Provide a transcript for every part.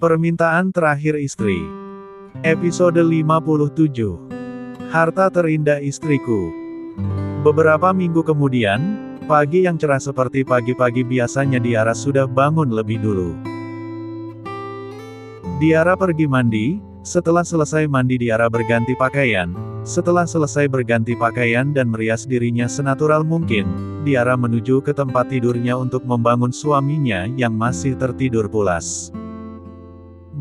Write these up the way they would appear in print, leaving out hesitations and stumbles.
Permintaan terakhir istri. Episode 57. Harta terindah istriku. Beberapa minggu kemudian, pagi yang cerah seperti pagi-pagi biasanya Diara sudah bangun lebih dulu. Diara pergi mandi. Setelah selesai mandi Diara berganti pakaian. Setelah selesai berganti pakaian dan merias dirinya senatural mungkin, Diara menuju ke tempat tidurnya untuk membangun suaminya yang masih tertidur pulas.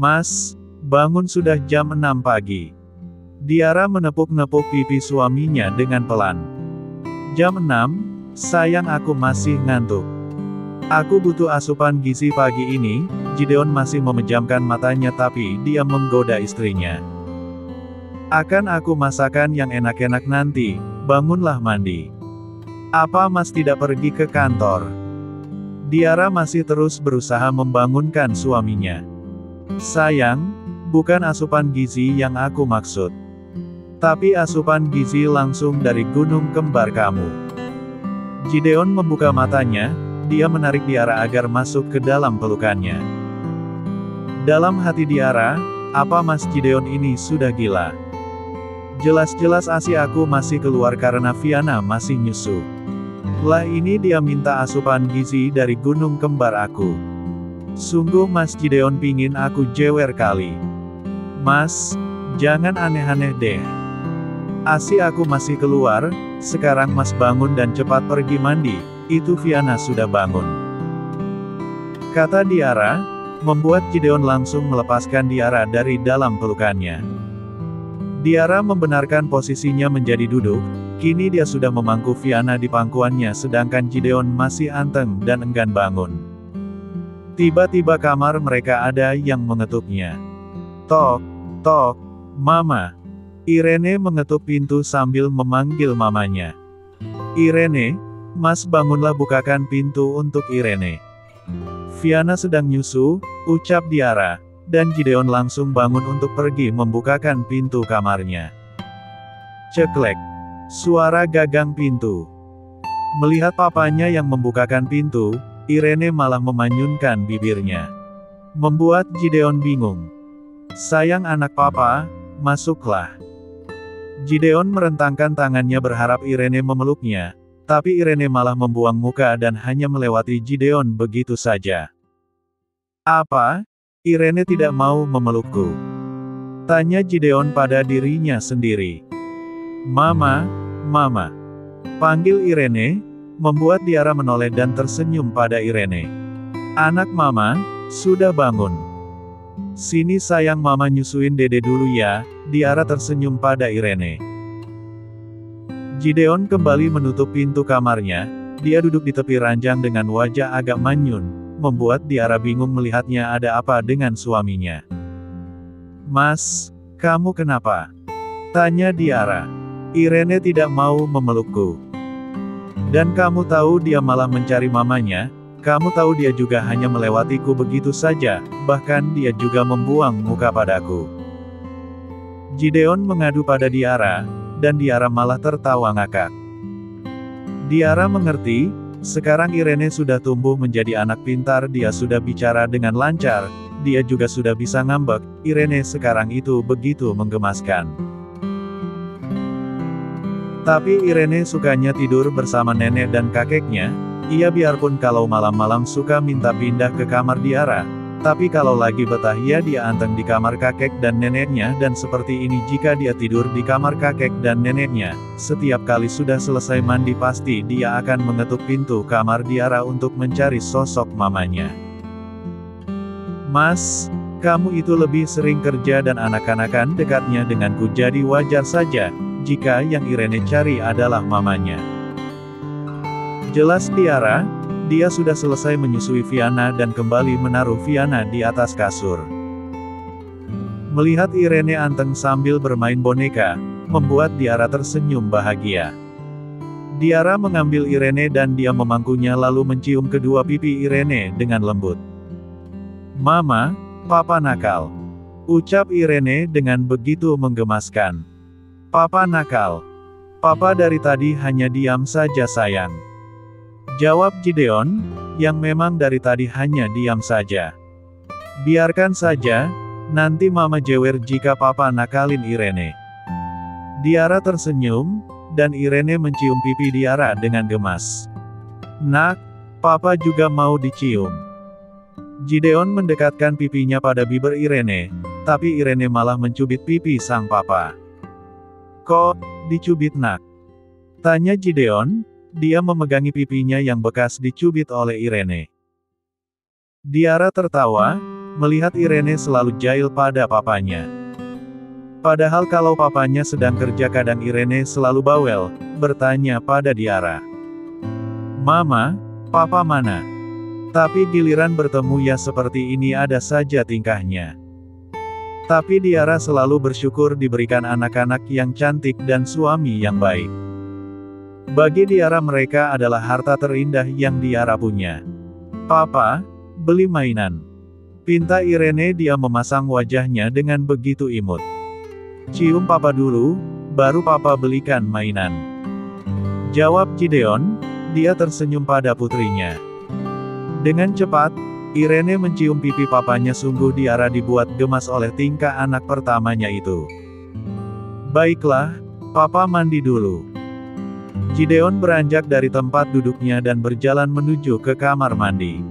"Mas, bangun, sudah jam 6 pagi. Diara menepuk-nepuk pipi suaminya dengan pelan. "Jam 6? Sayang, aku masih ngantuk. Aku butuh asupan gizi pagi ini." Gideon masih memejamkan matanya tapi dia menggoda istrinya. "Akan aku masakan yang enak-enak nanti, bangunlah mandi. Apa Mas tidak pergi ke kantor?" Diara masih terus berusaha membangunkan suaminya. "Sayang, bukan asupan gizi yang aku maksud. Tapi asupan gizi langsung dari gunung kembar kamu." Gideon membuka matanya, dia menarik Diara agar masuk ke dalam pelukannya. Dalam hati Diara, apa Mas Gideon ini sudah gila? Jelas-jelas ASI aku masih keluar karena Viana masih nyusu. Lah ini dia minta asupan gizi dari gunung kembar aku. Sungguh Mas Gideon pingin aku jewer kali. Mas, jangan aneh-aneh deh. ASI aku masih keluar, sekarang Mas bangun dan cepat pergi mandi, itu Viana sudah bangun," kata Diara, membuat Gideon langsung melepaskan Diara dari dalam pelukannya. Diara membenarkan posisinya menjadi duduk, kini dia sudah memangku Viana di pangkuannya sedangkan Gideon masih anteng dan enggan bangun. Tiba-tiba kamar mereka ada yang mengetuknya. "Tok, tok, Mama." Irene mengetuk pintu sambil memanggil mamanya. "Irene, Mas bangunlah, bukakan pintu untuk Irene. Viana sedang nyusu," ucap Diara, dan Gideon langsung bangun untuk pergi membukakan pintu kamarnya. Ceklek. Suara gagang pintu. Melihat papanya yang membukakan pintu, Irene malah memanyunkan bibirnya. Membuat Gideon bingung. "Sayang anak papa, masuklah." Gideon merentangkan tangannya berharap Irene memeluknya, tapi Irene malah membuang muka dan hanya melewati Gideon begitu saja. "Apa? Irene tidak mau memelukku?" tanya Gideon pada dirinya sendiri. "Mama, Mama." Panggil Irene, membuat Diara menoleh dan tersenyum pada Irene. "Anak Mama, sudah bangun. Sini sayang, Mama nyusuin Dede dulu ya." Diara tersenyum pada Irene. Gideon kembali menutup pintu kamarnya, dia duduk di tepi ranjang dengan wajah agak manyun, membuat Diara bingung melihatnya ada apa dengan suaminya. "Mas, kamu kenapa?" tanya Diara. "Irene tidak mau memelukku. Dan kamu tahu dia malah mencari mamanya, kamu tahu dia juga hanya melewatiku begitu saja, bahkan dia juga membuang muka padaku." Gideon mengadu pada Diara, dan Diara malah tertawa ngakak. Diara mengerti, sekarang Irene sudah tumbuh menjadi anak pintar, dia sudah bicara dengan lancar, dia juga sudah bisa ngambek, Irene sekarang itu begitu menggemaskan. Tapi Irene sukanya tidur bersama nenek dan kakeknya, ia biarpun kalau malam-malam suka minta pindah ke kamar Diara, tapi kalau lagi betah ya dia anteng di kamar kakek dan neneknya, dan seperti ini jika dia tidur di kamar kakek dan neneknya, setiap kali sudah selesai mandi pasti dia akan mengetuk pintu kamar Diara untuk mencari sosok mamanya. "Mas, kamu itu lebih sering kerja dan anak-anakan dekatnya denganku, jadi wajar saja jika yang Irene cari adalah mamanya," jelas Diara. Dia sudah selesai menyusui Viana dan kembali menaruh Viana di atas kasur. Melihat Irene anteng sambil bermain boneka, membuat Diara tersenyum bahagia. Diara mengambil Irene dan dia memangkunya lalu mencium kedua pipi Irene dengan lembut. "Mama, Papa nakal," ucap Irene dengan begitu menggemaskan. "Papa nakal. Papa dari tadi hanya diam saja sayang," jawab Gideon, yang memang dari tadi hanya diam saja. Biarkan saja, nanti mama jewer jika papa nakalin Irene. Diara tersenyum, dan Irene mencium pipi Diara dengan gemas. Nak, papa juga mau dicium. Gideon mendekatkan pipinya pada bibir Irene, tapi Irene malah mencubit pipi sang papa. Kok, dicubit nak? Tanya Gideon, dia memegangi pipinya yang bekas dicubit oleh Irene. Diara tertawa, melihat Irene selalu jahil pada papanya. Padahal kalau papanya sedang kerja kadang Irene selalu bawel, bertanya pada Diara. Mama, papa mana? Tapi giliran bertemu ya seperti ini ada saja tingkahnya. Tapi Diara selalu bersyukur diberikan anak-anak yang cantik dan suami yang baik. Bagi Diara mereka adalah harta terindah yang Diara punya. Papa, beli mainan. Pinta Irene. Dia memasang wajahnya dengan begitu imut. Cium papa dulu, baru papa belikan mainan. Jawab Gideon, dia tersenyum pada putrinya. Dengan cepat, Irene mencium pipi papanya. Sungguh Diara dibuat gemas oleh tingkah anak pertamanya itu. Baiklah, papa mandi dulu. Gideon beranjak dari tempat duduknya dan berjalan menuju ke kamar mandi.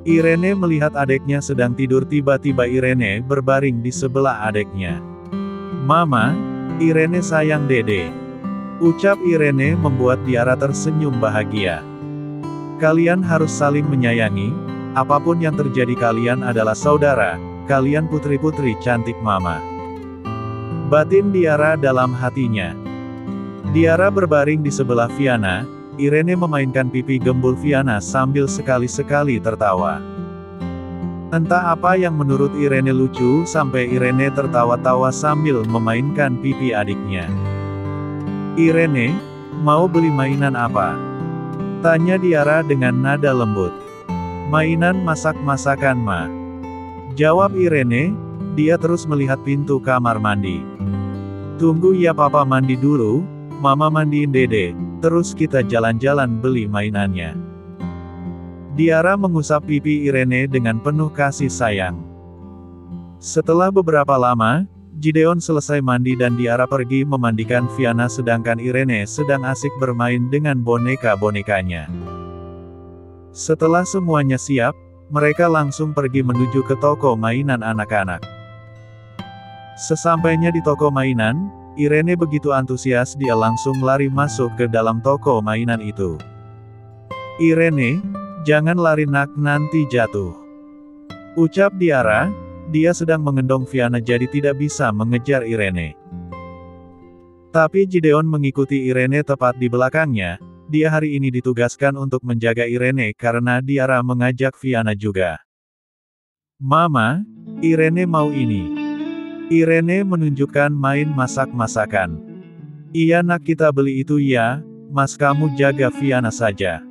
Irene melihat adiknya sedang tidur. Tiba-tiba Irene berbaring di sebelah adiknya. Mama, Irene sayang dede. Ucap Irene membuat Diara tersenyum bahagia. Kalian harus saling menyayangi, apapun yang terjadi kalian adalah saudara, kalian putri-putri cantik mama. Batin Diara dalam hatinya. Diara berbaring di sebelah Viana, Irene memainkan pipi gembul Viana sambil sekali-sekali tertawa. Entah apa yang menurut Irene lucu sampai Irene tertawa-tawa sambil memainkan pipi adiknya. Irene, mau beli mainan apa? Tanya Diara dengan nada lembut. Mainan masak-masakan ma. Jawab Irene, dia terus melihat pintu kamar mandi. Tunggu ya papa mandi dulu, mama mandiin dede, terus kita jalan-jalan beli mainannya. Diara mengusap pipi Irene dengan penuh kasih sayang. Setelah beberapa lama, Gideon selesai mandi dan Diara pergi memandikan Viana sedangkan Irene sedang asik bermain dengan boneka-bonekanya. Setelah semuanya siap, mereka langsung pergi menuju ke toko mainan anak-anak. Sesampainya di toko mainan, Irene begitu antusias dia langsung lari masuk ke dalam toko mainan itu. Irene, jangan lari nak nanti jatuh. Ucap Diara. Dia sedang mengendong Viana jadi tidak bisa mengejar Irene. Tapi Gideon mengikuti Irene tepat di belakangnya. Dia hari ini ditugaskan untuk menjaga Irene karena Diara mengajak Viana juga. Mama, Irene mau ini. Irene menunjukkan main masak-masakan. Iya nak kita beli itu ya, mas kamu jaga Viana saja.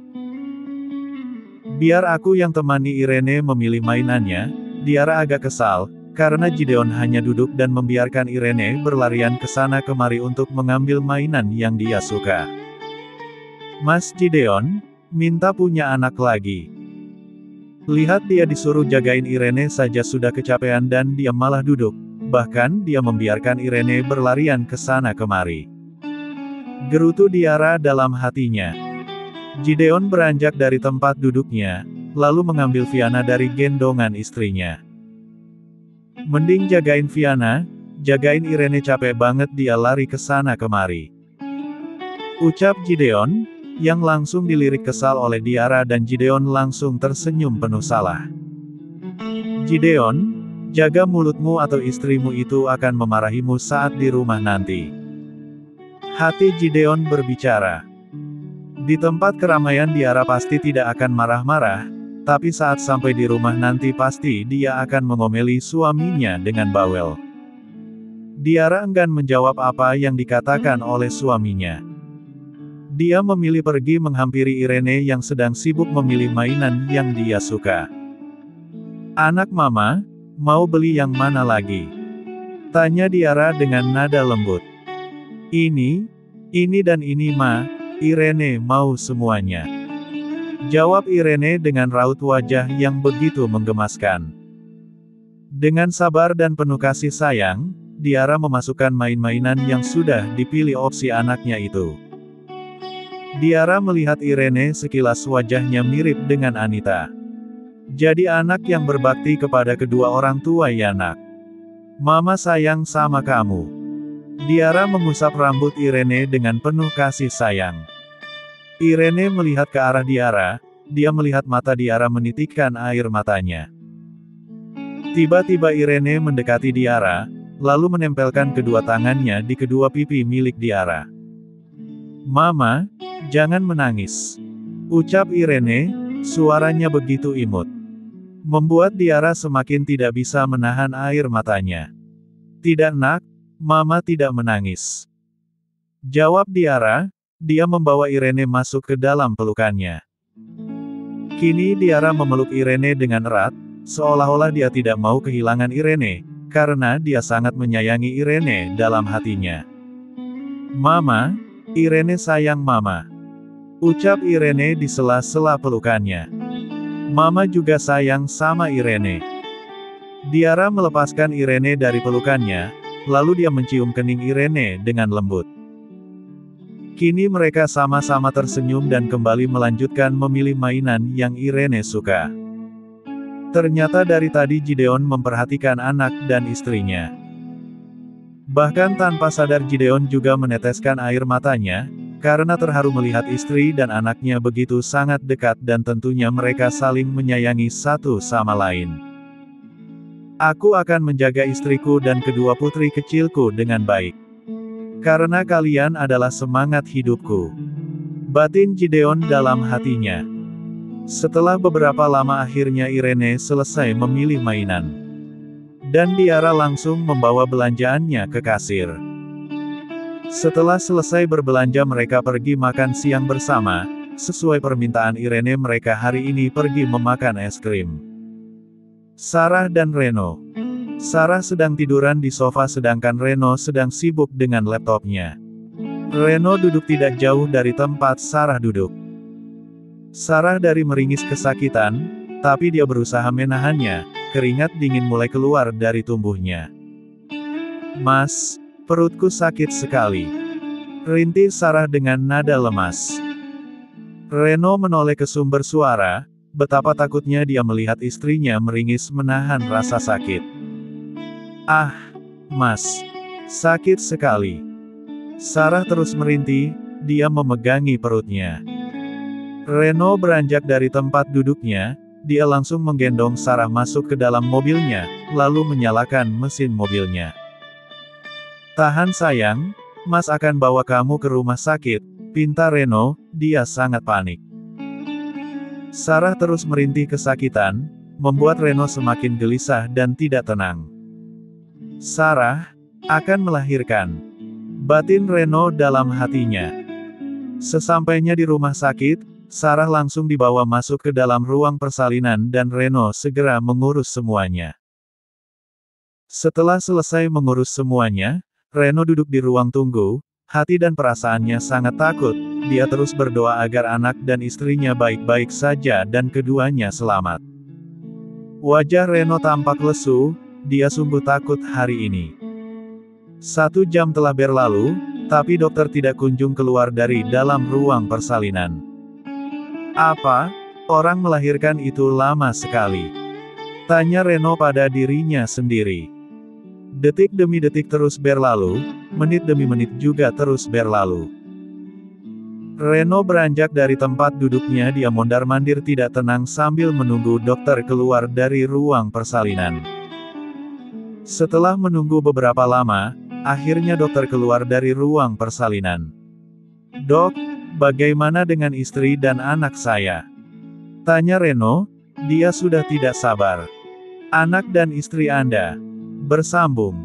Biar aku yang temani Irene memilih mainannya. Diara agak kesal, karena Gideon hanya duduk dan membiarkan Irene berlarian ke sana kemari untuk mengambil mainan yang dia suka. Mas Gideon, minta punya anak lagi. Lihat dia disuruh jagain Irene saja sudah kecapean dan dia malah duduk, bahkan dia membiarkan Irene berlarian ke sana kemari. Gerutu Diara dalam hatinya. Gideon beranjak dari tempat duduknya, lalu mengambil Viana dari gendongan istrinya. Mending jagain Viana, jagain Irene capek banget dia lari ke sana kemari. Ucap Gideon, yang langsung dilirik kesal oleh Diara dan Gideon langsung tersenyum penuh salah. Gideon, jaga mulutmu atau istrimu itu akan memarahimu saat di rumah nanti. Hati Gideon berbicara. Di tempat keramaian Diara pasti tidak akan marah-marah, tapi saat sampai di rumah nanti pasti dia akan mengomeli suaminya dengan bawel. Diara enggan menjawab apa yang dikatakan oleh suaminya. Dia memilih pergi menghampiri Irene yang sedang sibuk memilih mainan yang dia suka. Anak mama, mau beli yang mana lagi? Tanya Diara dengan nada lembut. Ini dan ini ma, Irene mau semuanya. Jawab Irene dengan raut wajah yang begitu menggemaskan. Dengan sabar dan penuh kasih sayang, Diara memasukkan main-mainan yang sudah dipilih opsi anaknya itu. Diara melihat Irene sekilas wajahnya mirip dengan Anita. Jadi anak yang berbakti kepada kedua orang tua ya nak. Mama sayang sama kamu. Diara mengusap rambut Irene dengan penuh kasih sayang. Irene melihat ke arah Diara, dia melihat mata Diara menitikkan air matanya. Tiba-tiba Irene mendekati Diara, lalu menempelkan kedua tangannya di kedua pipi milik Diara. Mama, jangan menangis. Ucap Irene, suaranya begitu imut. Membuat Diara semakin tidak bisa menahan air matanya. Tidak nak, Mama tidak menangis. Jawab Diara, dia membawa Irene masuk ke dalam pelukannya. Kini Diara memeluk Irene dengan erat, seolah-olah dia tidak mau kehilangan Irene, karena dia sangat menyayangi Irene dalam hatinya. Mama, Irene sayang Mama. Ucap Irene di sela-sela pelukannya. Mama juga sayang sama Irene. Diara melepaskan Irene dari pelukannya, lalu dia mencium kening Irene dengan lembut. Kini mereka sama-sama tersenyum dan kembali melanjutkan memilih mainan yang Irene suka. Ternyata dari tadi Gideon memperhatikan anak dan istrinya. Bahkan tanpa sadar Gideon juga meneteskan air matanya, karena terharu melihat istri dan anaknya begitu sangat dekat dan tentunya mereka saling menyayangi satu sama lain. Aku akan menjaga istriku dan kedua putri kecilku dengan baik. Karena kalian adalah semangat hidupku. Batin Gideon dalam hatinya. Setelah beberapa lama akhirnya Irene selesai memilih mainan. Dan Diara langsung membawa belanjaannya ke kasir. Setelah selesai berbelanja mereka pergi makan siang bersama, sesuai permintaan Irene mereka hari ini pergi memakan es krim. Sarah dan Reno. Sarah sedang tiduran di sofa sedangkan Reno sedang sibuk dengan laptopnya. Reno duduk tidak jauh dari tempat Sarah duduk. Sarah dari meringis kesakitan, tapi dia berusaha menahannya, keringat dingin mulai keluar dari tubuhnya. Mas, perutku sakit sekali. Rintih Sarah dengan nada lemas. Reno menoleh ke sumber suara, betapa takutnya dia melihat istrinya meringis menahan rasa sakit. Ah, Mas. Sakit sekali. Sarah terus merintih, dia memegangi perutnya. Reno beranjak dari tempat duduknya, dia langsung menggendong Sarah masuk ke dalam mobilnya, lalu menyalakan mesin mobilnya. Tahan sayang, Mas akan bawa kamu ke rumah sakit, pinta Reno, dia sangat panik. Sarah terus merintih kesakitan, membuat Reno semakin gelisah dan tidak tenang. Sarah akan melahirkan. Batin Reno dalam hatinya. Sesampainya di rumah sakit, Sarah langsung dibawa masuk ke dalam ruang persalinan dan Reno segera mengurus semuanya. Setelah selesai mengurus semuanya, Reno duduk di ruang tunggu, hati dan perasaannya sangat takut, dia terus berdoa agar anak dan istrinya baik-baik saja dan keduanya selamat. Wajah Reno tampak lesu, dia sungguh takut hari ini. 1 jam telah berlalu, tapi dokter tidak kunjung keluar dari dalam ruang persalinan. Apa? Orang melahirkan itu lama sekali. Tanya Reno pada dirinya sendiri. Detik demi detik terus berlalu, menit demi menit juga terus berlalu. Reno beranjak dari tempat duduknya, dia mondar-mandir tidak tenang sambil menunggu dokter keluar dari ruang persalinan. Setelah menunggu beberapa lama, akhirnya dokter keluar dari ruang persalinan. Dok, bagaimana dengan istri dan anak saya? Tanya Reno, dia sudah tidak sabar. Anak dan istri Anda bersambung.